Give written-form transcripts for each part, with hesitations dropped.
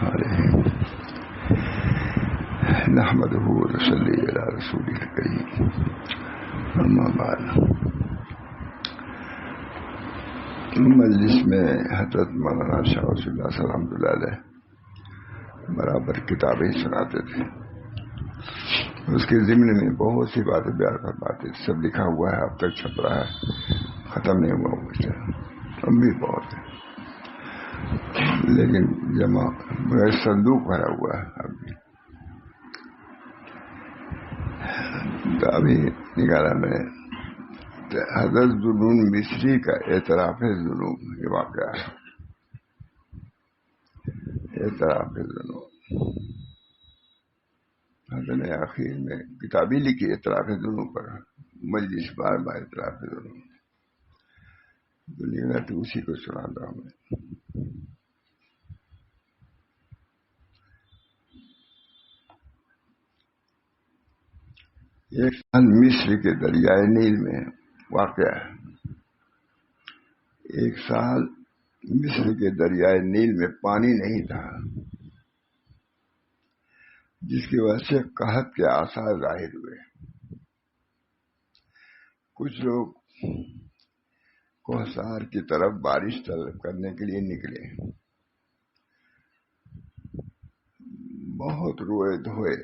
علیہ نحمدہ ونصلی علی رسولہ الکریم اما بعد. مجلس میں حضرت مولانا شاہ ولی اللہ صاحب رحمۃ اللہ علیہ برابر کتابیں سناتے تھے. اس کے ضمن میں بہت سی باتیں بیان فرماتے. سب لکھا ہوا ہے، اب تک چھپ رہا ہے، ختم نہیں ہوا. مجھے اب بھی بہت ہے، لیکن جمع صندوق بھرا ہوا ہے. ابھی نکالا میں نے. حضرت ذوالنون مصری کا اعتراف ذنوب، یہ واقعہ ہے. اعتراف ذنوب حضرت نے آخر میں کتابی لکھی اعتراف ذنوب پر. مجلس بار بار اعتراف ذنوب دنیا میں تو اسی کو سناتا ہوں میں. ایک سال مصر کے دریائے نیل میں واقع ہے. ایک سال مصر کے دریائے نیل میں پانی نہیں تھا، جس کی وجہ سے قحط کے آثار ظاہر ہوئے. کچھ لوگ کوہسار کی طرف بارش طلب کرنے کے لیے نکلے. بہت روئے دھوئے،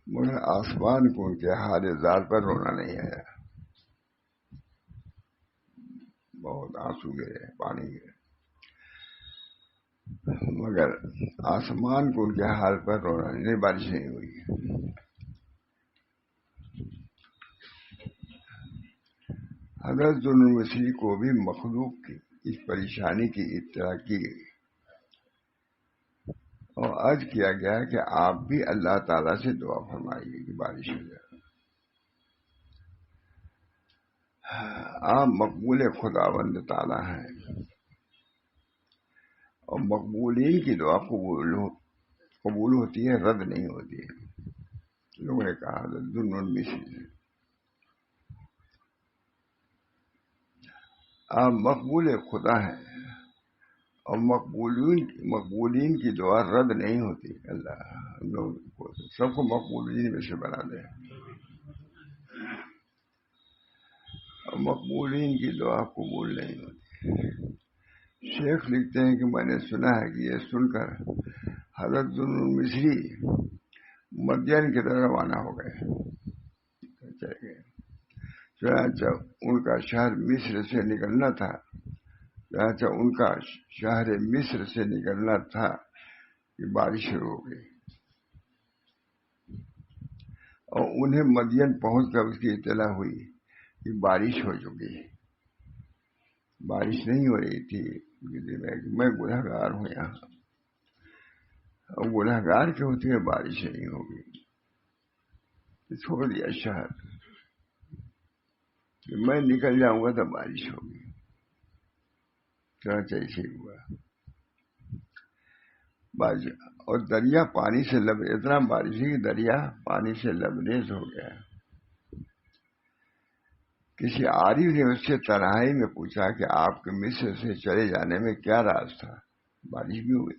مگر آسمان کو ان کے حال زار پر رونا نہیں آیا. بہت آنسو گرے، پانی گرے، مگر آسمان کو ان کے حال پر رونا نہیں. بارش نہیں ہوئی. حضرت ذوالنون مصری کو بھی مخلوق کی اس پریشانی کی اطلاع کی گئی اور عرض کیا گیا کہ آپ بھی اللہ تعالیٰ سے دعا فرمائیے کہ بارش ہو جائے. آپ مقبول خداوند تعالیٰ ہیں اور مقبولین کی دعا قبول ہوتی ہے، رد نہیں ہوتی ہے. لوگوں نے کہا حضرت ذوالنون مصری سے آپ مقبول خدا ہیں اور مقبولین کی دعا رد نہیں ہوتی. اللہ ہم لوگ سب کو مقبولین میں سے بنا دے. اور مقبولین کی دعا قبول نہیں ہوتی. شیخ لکھتے ہیں کہ میں نے سنا ہے کہ یہ سن کر حضرت ذوالنون مصری مدین کی طرف روانہ ہو گئے. چلے گئے. چنانچہ ان کا شہر مصر سے نکلنا تھا. کہ بارش شروع ہو گئی اور انہیں مدین پہنچ کر اس کی اطلاع ہوئی کہ بارش ہو چکی. بارش نہیں ہو رہی تھی. میں گنہگار ہوں یہاں، اور گنہگار کے ہوتے ہوئے بارش نہیں ہوگی. چھوڑ دیا شہر کہ میں نکل جاؤں گا تو بارش ہوگی. چنانچہ ایسے ہی ہوا. اور دریا پانی سے اتنا بارش ہے کہ دریا پانی سے لبریز ہو گیا. کسی عارف نے اس سے تنہائی میں پوچھا کہ آپ کے مصر سے چلے جانے میں کیا راز تھا؟ بارش بھی ہوئی.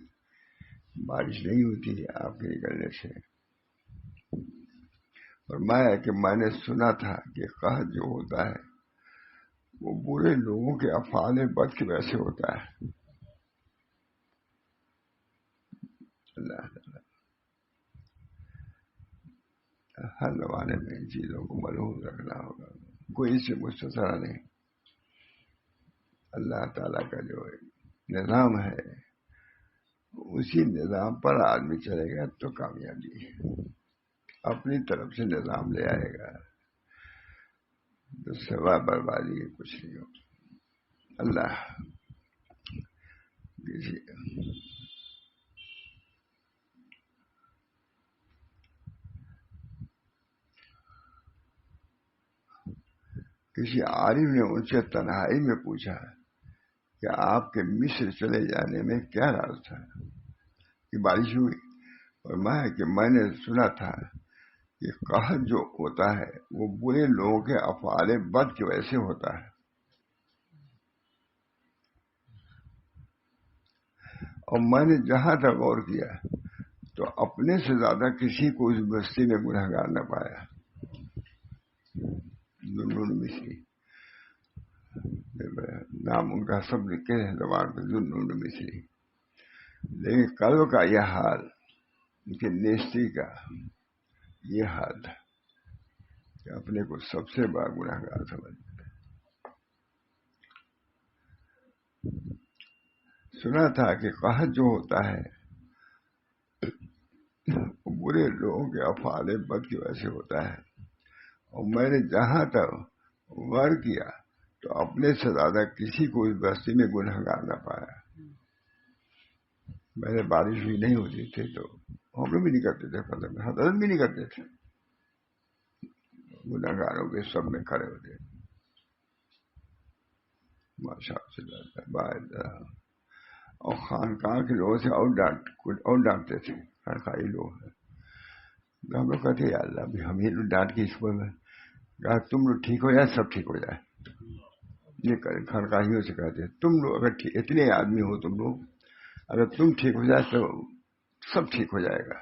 بارش نہیں ہوتی آپ کے نکلنے سے. فرمایا کہ میں نے سنا تھا کہ قحط جو ہوتا ہے وہ برے لوگوں کے افعال بد کی وجہ سے ہوتا ہے. اللہ ہر زمانے میں ان چیزوں کو ملحوظ رکھنا ہوگا. کوئی اس سے مستثنا نہیں. اللہ تعالیٰ کا جو نظام ہے اسی نظام پر آدمی چلے گا تو کامیابی ہے. اپنی طرف سے نظام لے آئے گا تو سوا بربادی کچھ نہیں ہو. اللہ کسی عارف نے ان سے تنہائی میں پوچھا کہ آپ کے مصر چلے جانے میں کیا راز تھا کہ بارش ہوئی؟ اور میں نے سنا تھا کہ قحط جو ہوتا ہے وہ برے لوگوں کے افعال بد کی وجہ سے ہوتا ہے. اور میں نے جہاں تک غور کیا تو اپنے سے زیادہ کسی کو اس بستی میں گنہگار نہ پایا. ذوالنون مصری، نام ان کا سب لکھے ہیں زبان پہ، ذوالنون مصری. لیکن قلب کا یہ حال، ان کے نیستی کا یہ حال تھا کہ اپنے کو سب سے بڑا گنہگار سمجھتے. سنا تھا کہ قحط جو ہوتا ہے وہ برے لوگوں کے افعال بد کی وجہ سے ہوتا ہے، اور میں نے جہاں تک غور کیا تو اپنے سے زیادہ کسی کو اس بستی میں گنہگار نہ پایا. پہلے بارش بھی نہیں ہوتی تھی تو ہم لوگ بھی نہیں کرتے تھے، فضل میں حضرت بھی نہیں کرتے تھے، گنہگاروں کے سب میں کھڑے ہوتے. ماشاء اللہ. اور خانقاہ کے لوگوں سے اور ڈانٹتے تھے، خانقاہی لوگ ہیں. ہم لوگ کہتے یا اللہ بھی ہم یہ لوگ ڈانٹ کے اس پر کہا تم لوگ ٹھیک ہو جائے سب ٹھیک ہو جائے. یہ کریں خانقاہیوں سے کہتے تم لوگ اگر اتنے آدمی ہو تم لوگ، اگر تم ٹھیک ہو جائے تو سب ٹھیک ہو جائے گا.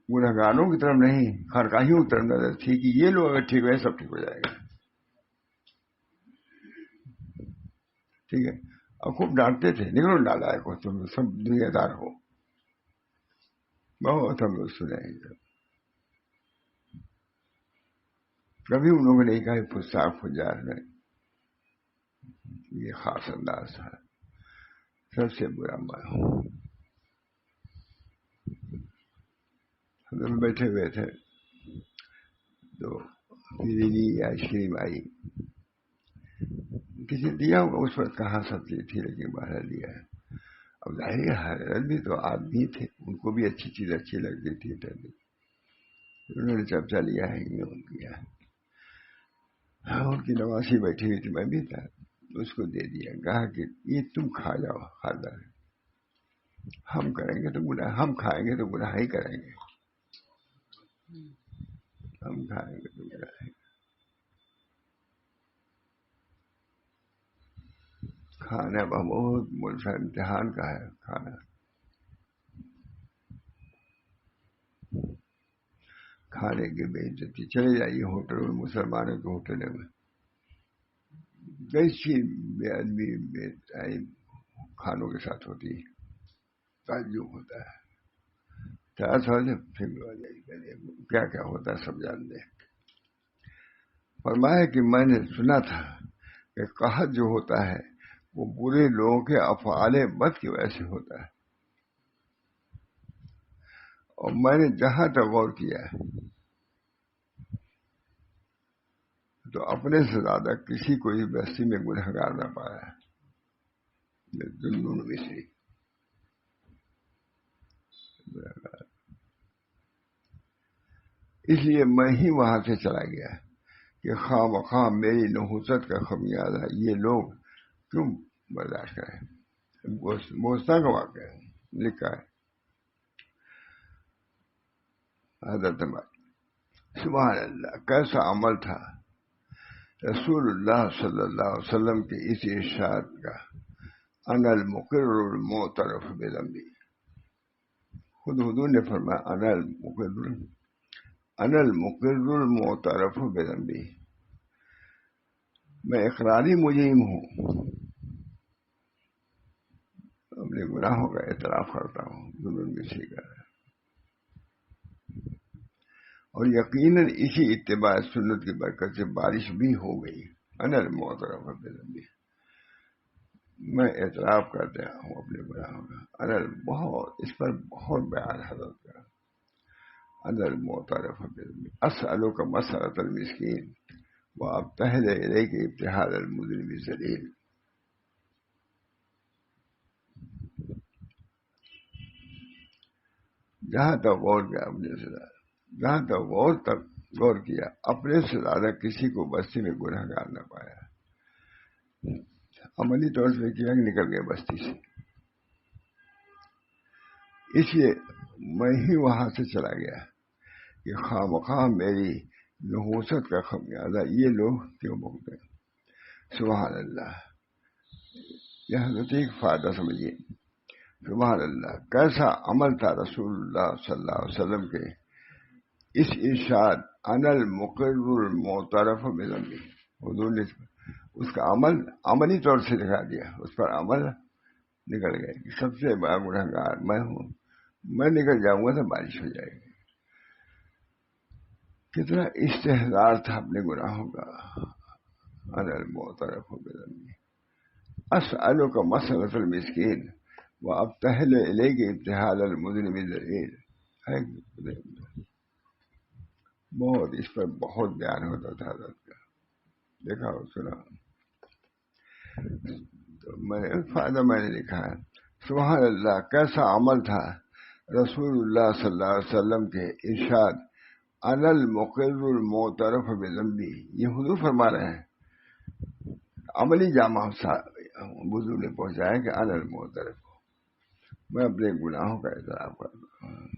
گنہگاروں کی طرف نہیں، خانقاہیوں کی طرف نظر تھی کہ یہ لوگ اگر ٹھیک ہو جائے سب ٹھیک ہو جائے گا. ٹھیک ہے. اور خوب ڈانٹتے تھے، نکلو نالائق ہو تم سب دنیا دار ہو. بہت ہم لوگ سنے ہیں. کبھی ان لوگوں نے کہا فساق فجار میں یہ خاص انداز تھا، سب سے برا مانو. ہم بیٹھے ہوئے تھے تو بریانی یا آئس کریم آئی، کسی دیا ہوگا اس پر کہاں سبزی تھی لیکن باہر لیا ہے. اب ظاہر حضرت بھی تو آدمی تھے، ان کو بھی اچھی چیز اچھی لگتی تھی، انہوں نے چرچا لیا ہے یوں کیا. ان کی نواسی بیٹھی ہوئی تھی، میں بھی تھا، اس کو دے دیا. کہا کہ یہ تم کھا جاؤ، خاطر ہم کریں گے تو گناہ، ہم کھائیں گے تو گناہ ہی کریں گے، ہم کھائیں گے تو گناہ ہی. کھانا بہت ملفا امتحان کا ہے. کھانے کی بے عزتی. چلے جائیے ہوٹل میں، مسلمانوں کے ہوٹلوں میں کیسی بے ادبی بے تعلیم کھانوں کے ساتھ ہوتی ہے، تعجب ہوتا ہے. کیا کیا ہوتا ہے سب جانتے ہیں. فرمایا کہ میں نے سنا تھا کہ قحط جو ہوتا ہے وہ برے لوگوں کے افعال بد کی وجہ سے ہوتا ہے، اور میں نے جہاں تک غور کیا تو اپنے سے زیادہ کسی کو اس بستی میں گنہگار نہ پایا. ذوالنون مصری اس لیے میں ہی وہاں سے چلا گیا کہ خواہ مخواہ میری نحوست کا خمیازہ یہ لوگ کیوں برداشت کریں. بوستا کا واقعہ لکھا ہے حضرت سبحان اللہ. کیسا عمل تھا رسول اللہ صلی اللہ علیہ وسلم کے اس ارشاد کا، انا المقر المعترف بذنبی. خود حضور نے فرمایا انا المقر المعترف بذنبی، میں اقراری مجرم ہوں، اپنے گناہوں کا اعتراف کرتا ہوں. ذوالنون مصری کا. اور یقیناً اسی اتباع سنت کی برکت سے بارش بھی ہو گئی. انا المعترف بذنبی، میں اعتراف کرتا ہوں اپنے گناہوں کا. بہت اس پر بہت بیان حضرت کا. انا المعترف بذنبی اسألک مسألۃ المسکین وابتہل الیک ابتہال المذنب الذلیل. جہاں تک غور کیا اپنے سے زیادہ، جہاں تک غور کیا اپنے سے زیادہ کسی کو بستی میں گنہگار نہ پایا. عملی طور سے کیا کہ نکل گئے بستی سے. اس لیے میں ہی وہاں سے چلا گیا کہ خواہ مخواہ میری نحوست کا خمیازہ یہ لوگ کیوں بھوگتے. سبحان اللہ. یہ حضرت ایک فائدہ سمجھیے. سبحان اللہ، کیسا عمل تھا رسول اللہ صلی اللہ علیہ وسلم کے اس ارشاد انا المقر المعترف بذنبی. حضور نے اس کا عملی طور سے دکھا دیا، اس پر عمل نکل گئے کہ سب سے بڑا گنہگار میں ہوں، میں نکل جاؤں گا تو بارش ہو جائے گی. کتنا استحضار تھا اپنے گناہوں کا. انا المعترف بذنبی اسألک مسألۃ المسکین وابتہل الیک ابتہال المذنب الذلیل. بہت اس پر بہت بیان ہوتا تھا حضرت کا، دیکھا اور سنا. تو فائدہ میں نے لکھا ہے. سبحان اللہ، کیسا عمل تھا رسول اللہ صلی اللہ علیہ وسلم کے ارشاد انا المقر المعترف بذنبی. یہ حضور فرما رہے ہیں، عملی جامع حضور نے پہنچایا کہ انا المعترف، میں اپنے گناہوں کا اعتراف کرتا ہوں.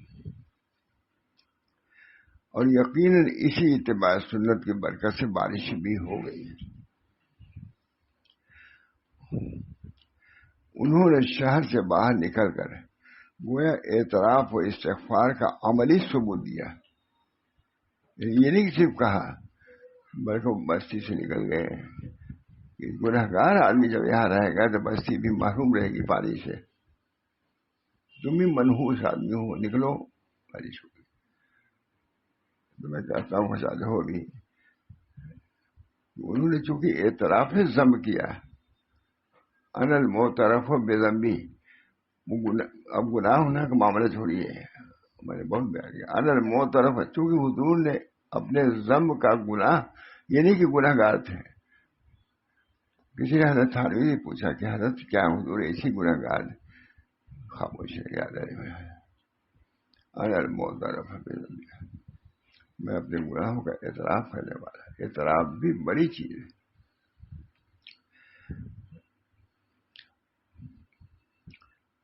اور یقیناً اسی اتباع سنت کی برکت سے بارش بھی ہو گئی. انہوں نے شہر سے باہر نکل کر گویا اعتراف و استغفار کا عملی ثبوت دیا. یہ نہیں صرف کہا بلکہ بستی سے نکل گئے. گنہگار آدمی جب یہاں رہے گا تو بستی بھی محروم رہے گی پانی سے. تم بھی منحوس آدمی ہو، نکلو بارش ہوگی. تو میں چاہتا ہوں خوشحال ہو بھی. انہوں نے چونکہ اعتراف ذنب کیا، انا المعترف بذنبی، اب گناہ ہونا کا معاملہ چھوڑیے، میں نے بہت بیان کیا. انا المعترف، چونکہ حضور نے اپنے ذنب کا گناہ، یہ نہیں کہ گناہ گار تھے. کسی نے حضرت تھانوی سے پوچھا کہ حضرت کیا حضور ایسی گناہ گار؟ خاموش ہے، یاد ہے. انا المعترف بذنبی، میں اپنے گناہوں کا اعتراف کرنے والا. اعتراف بھی بڑی چیز ہے.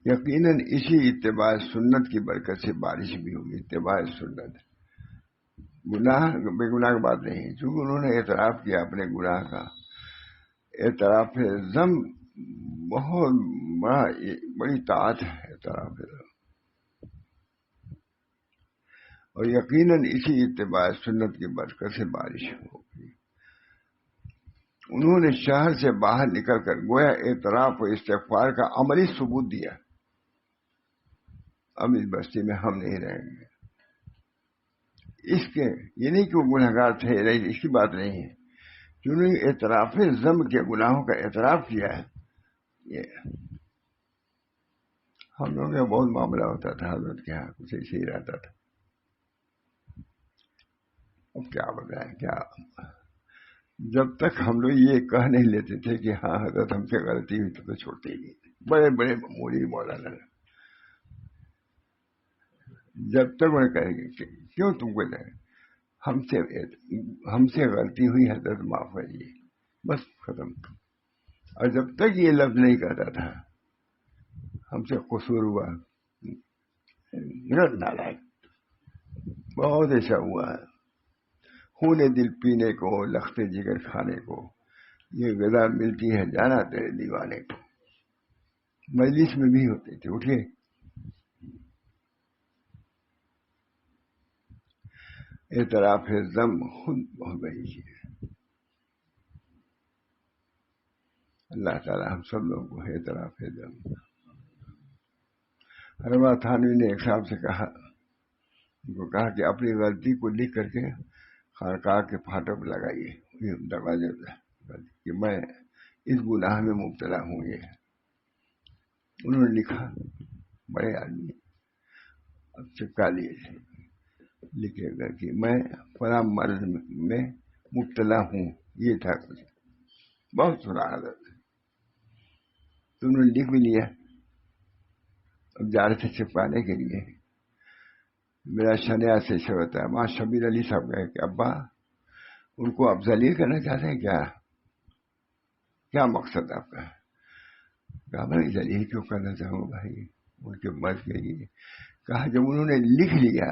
یقیناً اسی اتباع سنت کی برکت سے بارش بھی ہوگی. اتباع سنت بے گناہ کی بات نہیں ہے، چونکہ انہوں نے اعتراف کیا اپنے گناہ کا. اعتراف ذنب بہت بڑی طاعت ہے. اعتراف اور یقیناً اسی اتباع سنت کی برکت سے بارش ہوگی. انہوں نے شہر سے باہر نکل کر گویا اعتراف و استغفار کا عملی ثبوت دیا. اب اس بستی میں ہم نہیں رہیں گے. اس کے یہ نہیں کہ وہ گنہگار تھے، اس کی بات نہیں ہے. جنہوں نے اعتراف ذنب کے گناہوں کا اعتراف کیا ہے. یہ ہم لوگوں کا بہت معاملہ ہوتا تھا حضرت کے یہاں، کچھ ایسے ہی رہتا تھا. اب کیا بتائیں، کیا جب تک ہم لوگ یہ کہہ نہیں لیتے تھے کہ ہاں حضرت ہم سے غلطی ہوئی تو چھوڑتے ہی نہیں. بڑے بڑے مولوی مولانا جب تک انہیں کہیں گے کہ کیوں تم کو جائے ہم سے غلطی ہوئی حضرت معاف کریے، بس ختم. اور جب تک یہ لفظ نہیں کہتا تھا ہم سے قصور ہوا، نالائق. بہت ایسا ہوا ہے. خون دل پینے کو، لخت جگر کھانے کو، یہ غذا ملتی ہے جانا تیرے دیوانے کو. مجلس میں بھی ہوتے تھے. اٹھیے، اعتراف ذنب خود بہت بڑی چیز ہے. اللہ تعالیٰ ہم سب لوگوں کو اعتراف ذنب. حضرت تھانوی نے ایک صاحب سے کہا، ان کو کہا کہ اپنی غلطی کو لکھ کر کے خانقاہ کے پھاٹک پہ لگائیے دروازے پہ کہ میں اس گناہ میں مبتلا ہوں. یہ انہوں نے لکھا، بڑے آدمی اب چپکا لیے لکھے گا کہ میں فلاں مرض میں مبتلا ہوں. یہ تھا کچھ بہت سنا حضرت. تم نے لکھ بھی لیا. اب جا رہے تھے چپکانے کے لیے. میرا شنیا سے ہوتا ہے وہاں شبیر علی صاحب گئے کہ ابا ان کو آپ ذلیل کرنا چاہتے ہیں کیا مقصد آپ کا؟ کہا میں ذلیل کیوں کرنا چاہوں بھائی، ان کے مرض کے لیے. کہا جب انہوں نے لکھ لیا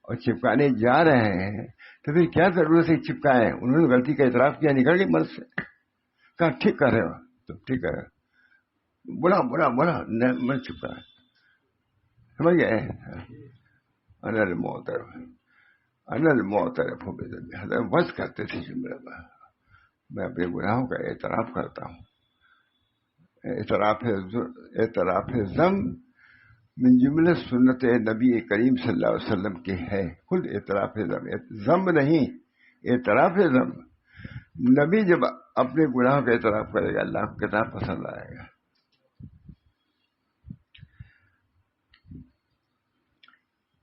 اور چپکانے جا رہے ہیں تو پھر کیا ضرورت ہے چپکائے؟ انہوں نے غلطی کا اعتراف کیا، نکل گئے مرض سے. کہا ٹھیک کر رہے ہو، تو ٹھیک ہے. بولا بولا بولا میں چپ رہا، سمجھ گئے؟ انا المعترف، انا المعترف بذنبی، حضرت بس کرتے تھے جملہ میں اپنے گناہوں کا اعتراف کرتا ہوں. اعتراف ذنب من جملہ سنت نبی کریم صلی اللہ علیہ وسلم کی ہے. خود اعتراف ذنب نہیں، اعتراف ذنب. نبی جب اپنے گناہوں کا اعتراف کرے گا اللہ کو کتنا پسند آئے گا.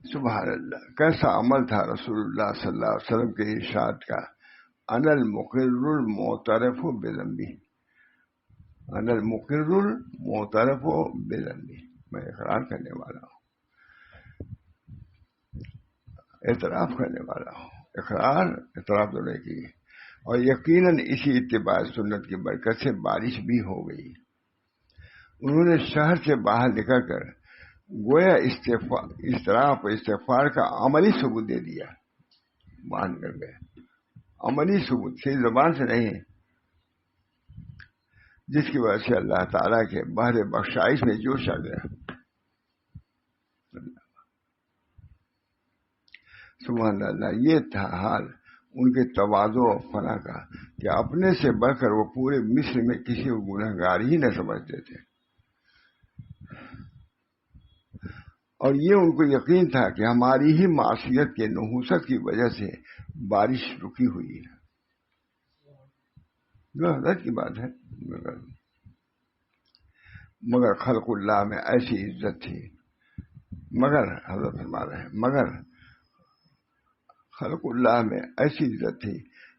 سبحان اللہ، کیسا عمل تھا رسول اللہ صلی اللہ علیہ وسلم کے ارشاد کا، انا المقر المعترف بذنبی، انا المقر المعترف بذنبی، میں اقرار کرنے والا ہوں، اعتراف کرنے والا ہوں. اعتراف تو نہیں کی. اور یقیناً اسی اتباع سنت کی برکت سے بارش بھی ہو گئی. انہوں نے شہر سے باہر نکل کر گویا اضطراف و استغفار کا عملی ثبوت دے دیا. باہر نکل گئے، عملی ثبوت، صرف زبان سے نہیں، جس کی وجہ سے اللہ تعالیٰ کے بحر بخشائش میں جوش آ گیا. سبحان اللہ. یہ تھا حال ان کے تواضع و فنا کا کہ اپنے سے بڑھ کر وہ پورے مصر میں کسی کو گنہگار ہی نہ سمجھتے تھے. اور یہ ان کو یقین تھا کہ ہماری ہی معصیت کے نحوست کی وجہ سے بارش رکی ہوئی ہے. جو حضرت کی بات ہے. مگر خلق اللہ میں ایسی عزت تھی، مگر حضرت فرما رہے ہیں، مگر خلق اللہ میں ایسی عزت تھی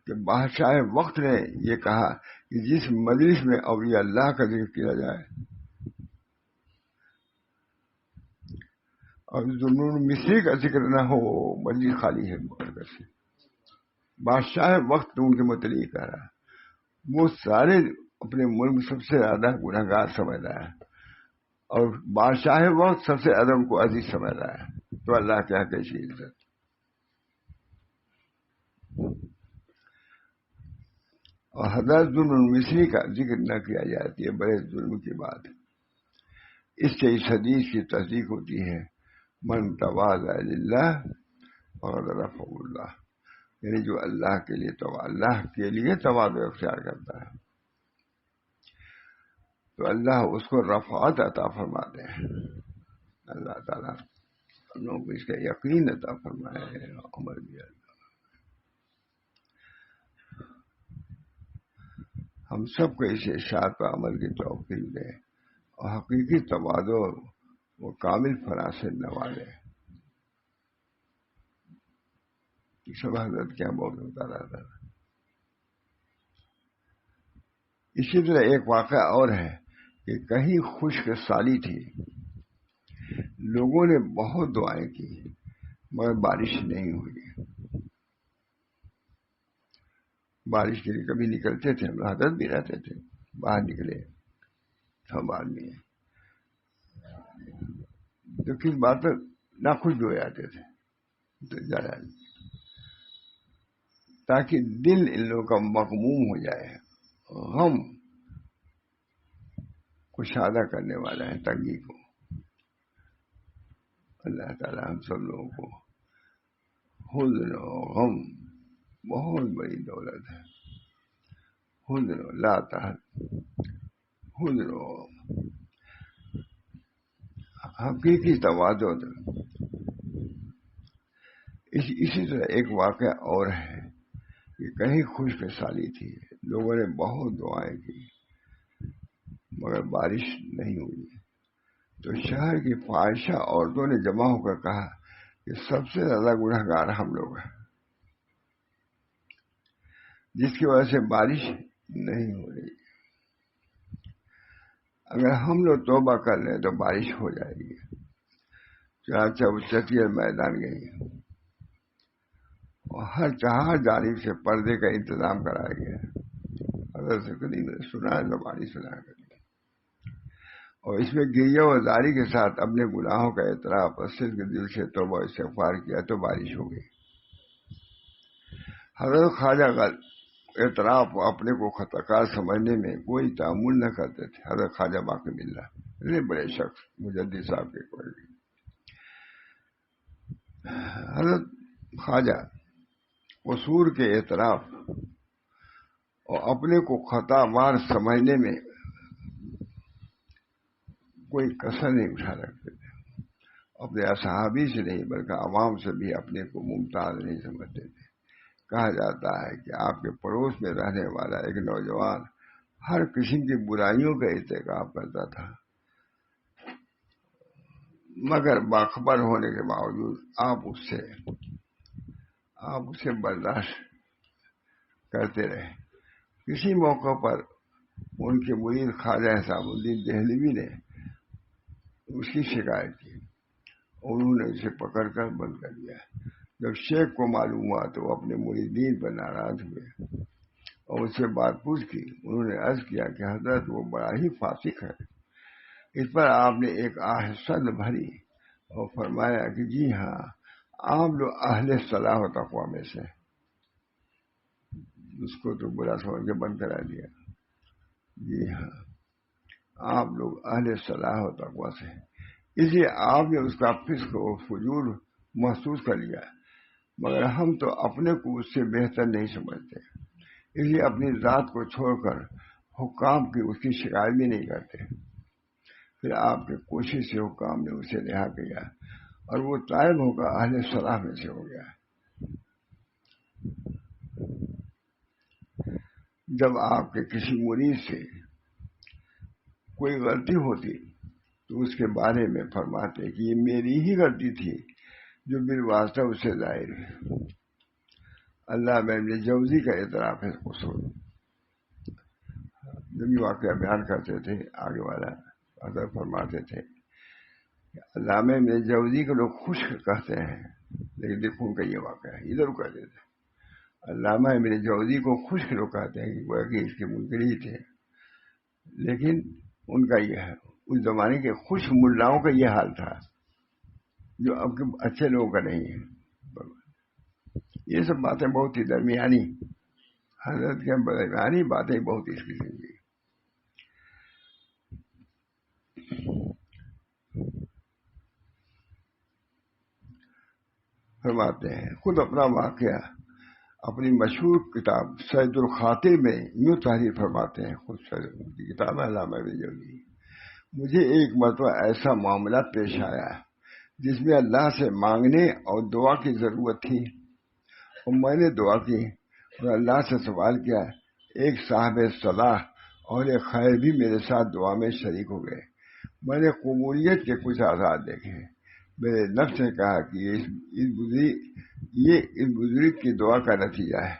کہ بادشاہ وقت نے یہ کہا کہ جس مجلس میں اولیاء اللہ کا ذکر کیا جائے اور ذوالنون مصری کا ذکر نہ ہو، مجلس خالی ہے. سے بادشاہ وقت ان کے متعلق کہہ رہا ہے، وہ سارے اپنے ملک میں سب سے زیادہ گنہگار سمجھ رہا ہے اور بادشاہ وقت سب سے زیادہ ان کو عزیز سمجھ رہا ہے. تو اللہ کیا کیسی عزت. اور حضرت ذوالنون مصری کا ذکر نہ کیا جاتی ہے بڑے ظلم کی بات ہے. اس سے اس حدیث کی تصدیق ہوتی ہے، من تواضع للہ فقد رفعہ اللہ، یعنی جو اللہ کے لیے تواضع اختیار کرتا ہے تو اللہ اس کو رفعت عطا فرماتے ہیں. اللہ تعالیٰ ہم لوگوں کو اس کا یقین عطا فرمائے، عمل بھی اللہ ہم سب کو اس ارشاد پر عمل کی توفیق دے اور حقیقی تواضع وہ کامل فنا سے نوازے. سب حضرت کیا بہت ہوتا رہتا. اسی طرح ایک واقعہ اور ہے کہ کہیں خشک سالی تھی، لوگوں نے بہت دعائیں کی مگر بارش نہیں ہوئی. بارش کے لیے کبھی نکلتے تھے، ہم حضرت بھی رہتے تھے، باہر نکلے سب آدمی تو کس بات پر ناخوش ہو جاتے تھے تو زیادہ تاکہ دل ان لوگوں کا مغموم ہو جائے. غم کشادہ کرنے والا ہے تنگی کو. اللہ تعالیٰ ہم سب لوگوں کو حزن و غم بہت بڑی دولت ہے. حزن و لا تحزن، حزن و حقیقی تواضع. اسی طرح ایک واقعہ اور ہے کہ کہیں خشک سالی تھی، لوگوں نے بہت دعائیں کی مگر بارش نہیں ہوئی. تو شہر کی فاحشہ عورتوں نے جمع ہو کر کہا کہ سب سے زیادہ گنہگار ہم لوگ ہیں، جس کی وجہ سے بارش نہیں ہو رہی. اگر ہم لوگ توبہ کر لیں تو بارش ہو جائے گی. چنانچہ وہ چتیر میدان گئی اور ہر جانب سے پردے کا انتظام کرایا گیا. حضرت سے کبھی سنا ہے زبانی سنا ہے اور اس میں گریہ و زاری کے ساتھ اپنے گناہوں کا اعتراف اور صدق دل سے توبہ استغفار کیا تو بارش ہو گئی. حضرت اعتراف اپنے کو خطا کار سمجھنے میں کوئی تعامل نہ کرتے تھے. حضرت خواجہ باقی باللہ اتنے بڑے شخص مجدد صاحب کے کوئی. حضرت خواجہ قصور کے اعتراف اور اپنے کو خطا وار سمجھنے میں کوئی کسر نہیں اٹھا رکھتے تھے. اپنے اصحابی سے نہیں بلکہ عوام سے بھی اپنے کو ممتاز نہیں سمجھتے تھے. کہا جاتا ہے کہ آپ کے پڑوس میں رہنے والا ایک نوجوان ہر قسم کی برائیوں کا ارتکاب کرتا تھا، مگر باخبر ہونے کے باوجود آپ اسے برداشت کرتے رہے. کسی موقع پر ان کے مرید خواجہ حساب الدین دہلوی نے اس کی شکایت کی. انہوں نے اسے پکڑ کر بند کر دیا. جب شیخ کو معلوم ہوا تو وہ اپنے مریدین پر ناراض ہوئے اور اس سے بات پوچھ کی. انہوں نے عرض کیا کہ حضرت وہ بڑا ہی فاسق ہے. اس پر آپ نے ایک آہ صد بھری اور فرمایا کہ جی ہاں، آپ لوگ اہل صلاح و تقوی میں سے. اس کو تو برا سمجھ کے بند کرا دیا. جی ہاں، آپ لوگ اہل صلاح و تقوی سے. اس لیے آپ نے اس کا فسق و فجور محسوس کر لیا، مگر ہم تو اپنے کو اس سے بہتر نہیں سمجھتے، اس لیے اپنی ذات کو چھوڑ کر حکام کی اس کی شکایت بھی نہیں کرتے. پھر آپ کے کوشش سے حکام نے اسے رہا کیا اور وہ طائب ہو کر اہل صلاح میں سے ہو گیا. جب آپ کے کسی مرید سے کوئی غلطی ہوتی تو اس کے بارے میں فرماتے کہ یہ میری ہی غلطی تھی جو بالواسطہ اسے ظاہر ہے. اللہ میں ابن جوزی کا اعتراف ہے قصور. جب یہ واقعہ بیان کرتے تھے آگے والا حضرت فرماتے تھے کہ علامہ ابن جوزی کو لوگ خشک کہتے ہیں، لیکن دیکھو ان کا یہ واقعہ ہے. ادھر کہتے تھے علامہ ابن جوزی کو خشک لوگ کہتے ہیں کہ اس کے منکر ہی تھے، لیکن ان کا یہ ہے اس زمانے کے خشک ملاؤں کا یہ حال تھا جو اب کے اچھے لوگوں کا نہیں ہے. یہ سب باتیں بہت ہی درمیانی، حضرت کے درمیانی باتیں بہت اس قسم کی. فرماتے ہیں خود اپنا واقعہ اپنی مشہور کتاب سید الخاطر میں یوں تحریر فرماتے ہیں. خود سید کی کتاب ہے علامہ ابن جوزی. مجھے ایک مرتبہ ایسا معاملہ پیش آیا جس میں اللہ سے مانگنے اور دعا کی ضرورت تھی، اور میں نے دعا کی اور اللہ سے سوال کیا. ایک صاحب صلاح اور ایک خیر بھی میرے ساتھ دعا میں شریک ہو گئے. میں نے قبولیت کے کچھ آثار دیکھے. میرے نفس نے کہا کہ یہ اس بزرگ کی دعا کا نتیجہ ہے،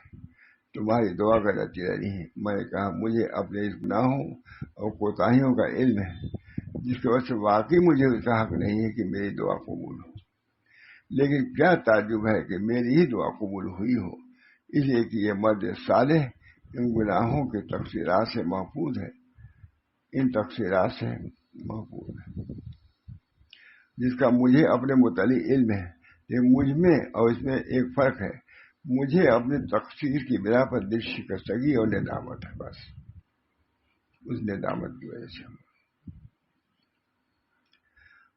تمہاری دعا کا نتیجہ نہیں ہے. میں نے کہا مجھے اپنے اس گناہوں اور کوتاہیوں کا علم ہے، جس کی وجہ سے واقعی مجھے اس کا حق نہیں ہے کہ میری دعا قبول ہو، لیکن کیا تعجب ہے کہ میری ہی دعا قبول ہوئی ہو، اس لیے کہ یہ مرد صالح ان گناہوں کے تقصیرات سے محفوظ ہے. ان تقصیرات سے محفوظ ہے جس کا مجھے اپنے متعلق علم ہے. لیکن مجھ میں اور اس میں ایک فرق ہے، مجھے اپنے تقصیر کی بنا پر دل شکستگی اور ندامت ہے، بس اس ندامت کی وجہ سے.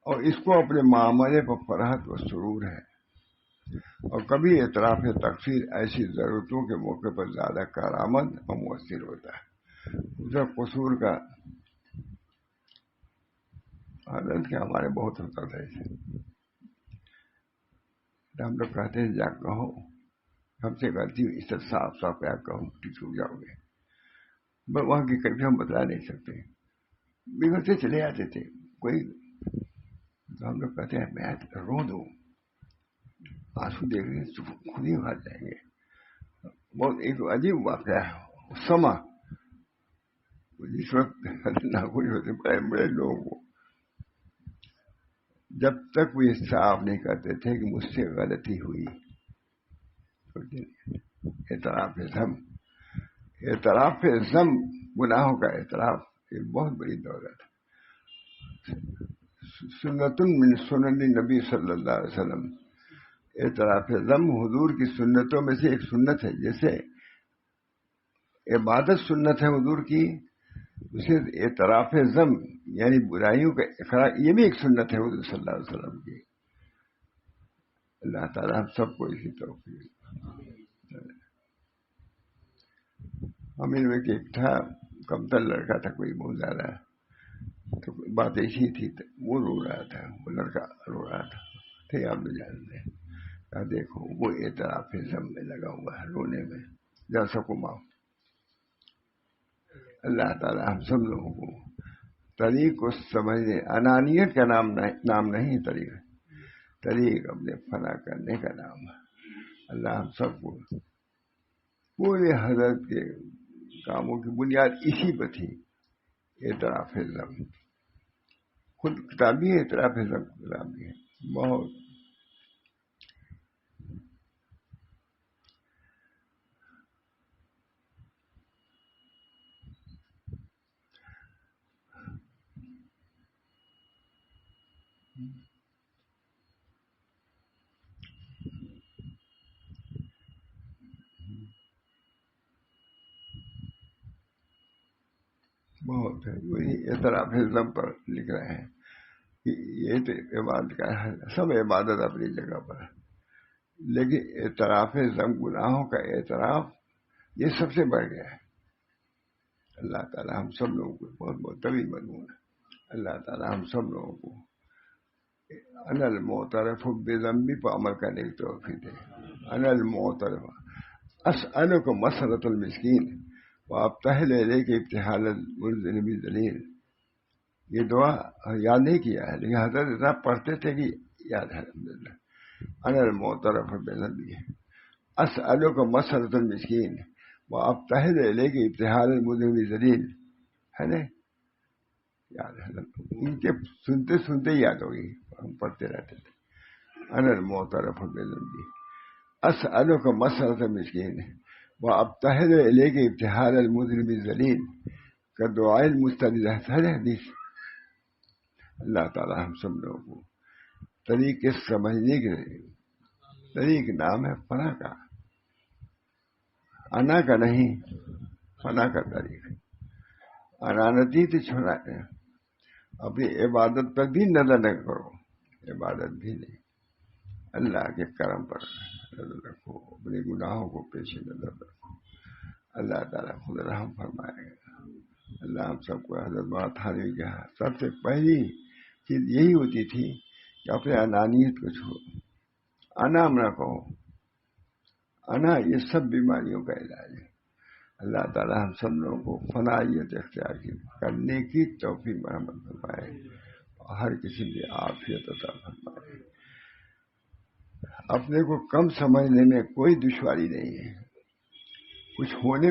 اور اس کو اپنے معاملے پر فرحت و سرور ہے. اور کبھی اعتراف تقصیر ایسی ضرورتوں کے موقع پر زیادہ کارآمد اور مؤثر ہوتا ہے. اسے قصور کا حالت کیا ہمارے بہت ہوتا تھا اسے. ہم لوگ کہتے ہیں جا کہو ہم سے غلطی ہوئی، اس سے صاف صاف کیا کہو کہ چھو جاؤ گے. بس وہاں کی کبھی ہم بتلا نہیں سکتے، بگڑتے چلے آتے تھے. کوئی تو ہم لوگ کہتے ہیں میں رو دوں، آنسو دیکھ رہے خود ہی بھر جائیں گے. بہت ایک عجیب واقعہ ہے. سما جس وقت ناخوش ہوتے بڑے بڑے لوگوں کو، جب تک وہ صاف نہیں کرتے تھے کہ مجھ سے غلطی ہوئی. اعتراف ذم گناہوں کا اعتراف ایک بہت بڑی دولت ہے. سنت من سنن نبی صلی اللہ علیہ وسلم، اعتراف ذم حضور کی سنتوں میں سے ایک سنت ہے. جیسے عبادت سنت ہے حضور کی، اسے اعتراف ذم یعنی برائیوں کا اقرار یہ بھی ایک سنت ہے حضور صلی اللہ علیہ وسلم کی. اللہ تعالیٰ ہم سب کو اسی توفیق. ہم ان میں ایک تھا کمتر لڑکا تھا کوئی بہت زیادہ، تو بات ایسی تھی وہ رو رہا تھا، وہ لڑکا رو رہا تھا، تھے آپ لوگ جانتے ہیں. دیکھو وہ اعتراف ذم میں لگا ہوا ہے رونے میں، جا سکو معاف. اللہ تعالیٰ ہم سب لوگوں کو طریق کو سمجھنے، انانیت کا نام نہیں طریق اپنے فنا کرنے کا نام ہے. اللہ ہم سب کو پورے حضرت کے کاموں کی بنیاد اسی پہ تھی، اعتراف ذم. خود کتابی اعتراف ذم کتابی ہے بہت. بہت ہے وہی اعتراف ذم پر لکھ رہے ہیں کہ یہ تو عبادت کا ہے، سب عبادت اپنی جگہ پر ہے، لیکن اعتراف ذم گناہوں کا اعتراف یہ سب سے بڑھ گیا ہے. اللہ تعالیٰ ہم سب لوگوں کو بہت بہت طویل مضمون ہے. اللہ تعالیٰ ہم سب لوگوں کو انا المعترف بذنبی پر عمل کرنے کی توفیق دے. انا المعترف اسألک مسرۃ المسکین وابتہل الیک ابتہال المذنب الذلیل. یہ دعا یاد نہیں کیا ہے لیکن حضرت اتنا پڑھتے تھے کہ یاد ہے الحمدللہ. انا المعترف بذنبی اسألک مسرۃ المسکین وابتہل الیک ابتہال المذنب الذلیل ہے نا، یاد ہے ان کے سنتے سنتے یاد ہوگی، ہم پڑھتے رہتے تھے. انا المعترف بذنبی اسألک مسرۃ المسکین وابتہل الیک ابتہال المذنب الذلیل کا دعائے المستجاب ہے حدیث. اللہ تعالیٰ ہم سب لوگوں کو طریقے سمجھنے کے طریق نام ہے فنا کا، انا کا نہیں، فنا کا طریق. انانتی تو چھوڑا ہے، اپنی عبادت پر بھی نظر نہ کرو، عبادت بھی نہیں، اللہ کے کرم پر نظر رکھو، اپنے گناہوں کو پیش نظر رکھو. اللہ تعالیٰ خود رحم فرمائے گا. اللہ ہم سب کو حضرت مولانا تھانوی کے سب سے پہلی چیز یہی ہوتی تھی کہ اپنے انانیت کو چھوڑو، انا نہ کہو. انا یہ سب بیماریوں کا علاج ہے. اللہ تعالیٰ ہم سب لوگوں کو فنائیت اختیار کرنے کی توفیق مرحمت فرمائے، ہر کسی کی عافیت عطا فرمائے. اپنے کو کم سمجھنے میں کوئی دشواری نہیں ہے، کچھ ہونے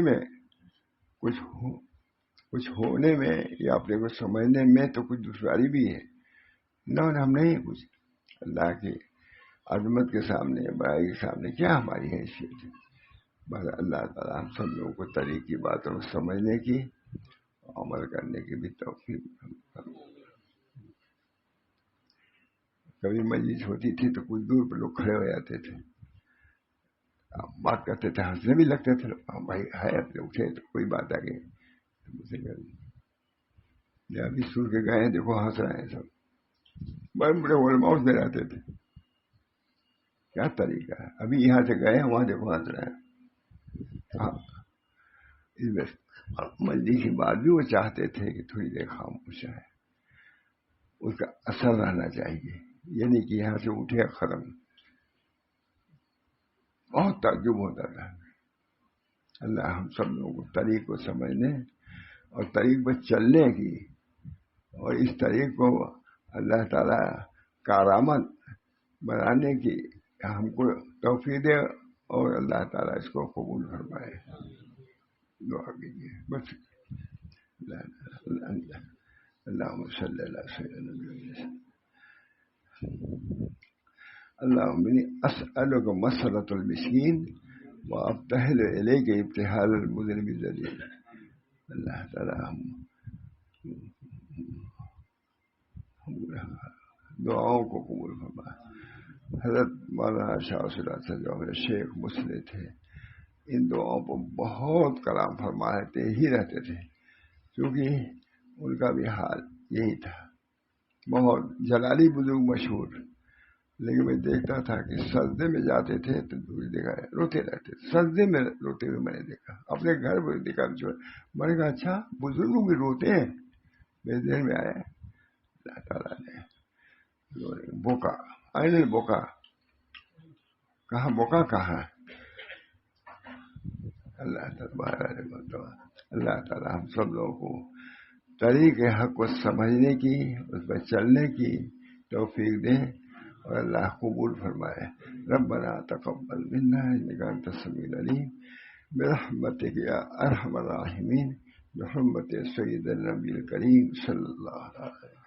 میں یا اپنے کو سمجھنے میں تو کچھ دشواری بھی ہے. نہ ہم نہیں کچھ، اللہ کی عظمت کے سامنے، بڑائی کے سامنے کیا ہماری حیثیت ہے. بس اللہ تعالیٰ ہم سب لوگوں کو طریق کی باتوں کو سمجھنے کی، عمل کرنے کی بھی توفیق. کبھی مجلس ہوتی تھی تو کچھ دور پہ لوگ کھڑے ہو جاتے تھے، بات کرتے تھے، ہنسنے بھی لگتے تھے. بھائی ہے اپنے اٹھے تو کوئی بات آ گئی ابھی سن کے گئے ہیں، دیکھو ہنس رہے ہیں سب. بڑے بڑے علماء میں رہتے تھے، کیا طریقہ ہے. ابھی یہاں سے گئے ہیں وہاں دیکھو ہنس رہے ہیں. مجلس کی بات بھی وہ چاہتے تھے کہ تھوڑی دیر خاموش ہے، اس کا اثر رہنا چاہیے، یہ نہیں کہ یہاں سے اٹھے ختم. بہت تعجب ہوتا تھا. اللہ ہم سب لوگوں کو طریق کو سمجھنے اور طریق پر چلنے کی، اور اس طریق کو اللہ تعالیٰ کارآمد بنانے کی ہم کو توفیق دے، اور اللہ تعالیٰ اس کو قبول فرمائے. دعا کیجیے بس. اللہم صلی اللہ سیدنا محمد. اللہم انی اسألک مسرۃ المسکین وابتہل الیک ابتہال المذنب الذلیل. اللہ تعالیٰ ہم دعاؤں کو قبول فرمائے. حضرت مولانا شاہ صلی اللہ علیہ وسلم شیخ مسلم تھے، ان دعاؤں پر بہت کلام فرماتے ہی رہتے تھے، کیونکہ ان کا بھی حال یہی تھا. بہت جلالی بزرگ مشہور، لیکن میں دیکھتا تھا کہ سجدے میں جاتے تھے تو دوسری جگہ روتے رہتے تھے. سجدے میں روتے ہوئے میں نے دیکھا، اپنے گھر میں دیکھا. میں نے کہا اچھا بزرگ بھی روتے ہیں. میرے ذہن میں آیا اللہ تعالیٰ نے بوکا آئین بوکا کہاں، بوکا کہاں. اللہ تعالیٰ ہم سب لوگوں کو طریق حق کو سمجھنے کی، اس پر چلنے کی توفیق دے اور اللہ قبول فرمائے. ربنا تقبل منا انک انت السمیع العلیم برحمتک یا ارحم الراحمین، بحرمت سید النبی الکریم صلی اللہ علیہ وسلم.